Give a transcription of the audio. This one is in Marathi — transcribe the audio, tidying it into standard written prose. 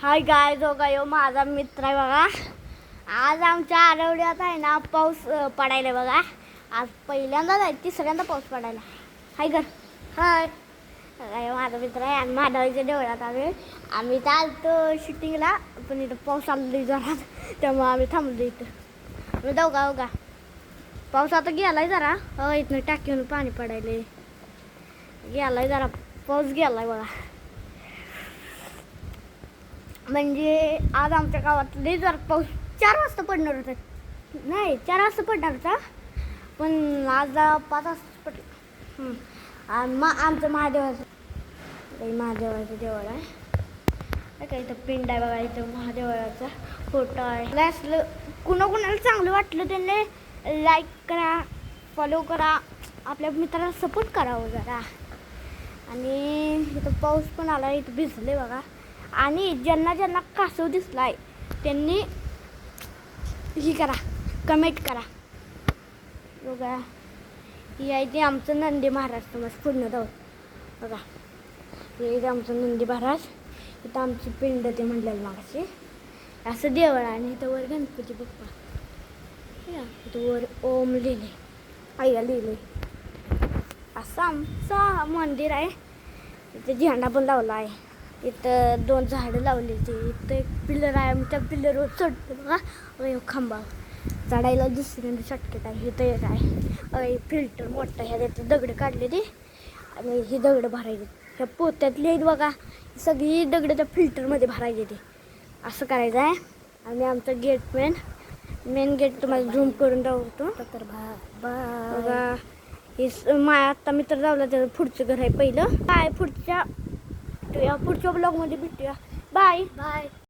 हाय गाय जो गायो माझा मित्र आहे बघा. आज आमच्या आरवड्यात आहे ना पाऊस पडायला बघा. आज पहिल्यांदाच आहे, तिसऱ्यांदा पाऊस पडायला. हाय गर हाय गाय माझा मित्र आहे आणि माधवाच्या देवळात आम्ही तर आलतो शूटिंगला, पण इथं पाऊस आला जोरात, त्यामुळे आम्ही थांबलो इथं. मी दोघा हो का पाऊस आता गेलाय जरा. इथनं टाकीहून पाणी पडायले गेलाय जरा, पाऊस गेलाय बघा. म्हणजे आज आमच्या गावात लई जर पाऊस 4 वाजता पडणार होता. नाही 4 वाजता पडणार होता, पण आज 5 वाजता पडलं. आणि आमचं महादेवाचं देवळ आहे का, इथं पिंड आहे बघा. इथं महादेवाचा फोटो आहे. असलं कुणाला चांगलं वाटलं त्यांनी लाईक करा, फॉलो करा, आपल्या मित्राला सपोर्ट करावं जरा. आणि इथं पाऊस पण आला, इथं भिजले बघा. आणि ज्यांना कासव दिसलाय त्यांनी ही करा, कमेंट करा बघा. ही आहे ते आमचं नंदी महाराज. तुम्हाला पूर्ण जाऊ बघा, हे आमचं नंदी महाराज. इथं आमची पिंड ते म्हणलेलं मागाशी असं देवळ आहे. आणि इथं वर गणपती बाप्पा, इथं वर ओम लिहिले, आईला लिहिले. असं आमचं मंदिर आहे. इथं झेंडा पण लावला आहे. इथं 2 झाडं लावलेली. इथं एक पिलर आहे, त्या पिलरवर चढतो बघा. खांबा चढायला दुसऱ्यांदा शॉर्टकट आहे. इथं एक आहे फिल्टर मोठं, ह्या इथं दगड काढलेली आणि ही दगड भरायची. ह्या पोत्यातली आहेत बघा, सगळी दगड त्या फिल्टरमध्ये भरायची. ते असं करायचं आहे. आणि आमचं गेट मेन गेट तुम्हाला झूम करून दाखवतो. तर बघा हे आत्ता मित्र जावला, त्याचं पुढचं घर आहे पहिलं. काय पुढच्या ब्लॉगमध्ये भेटूया. बाय.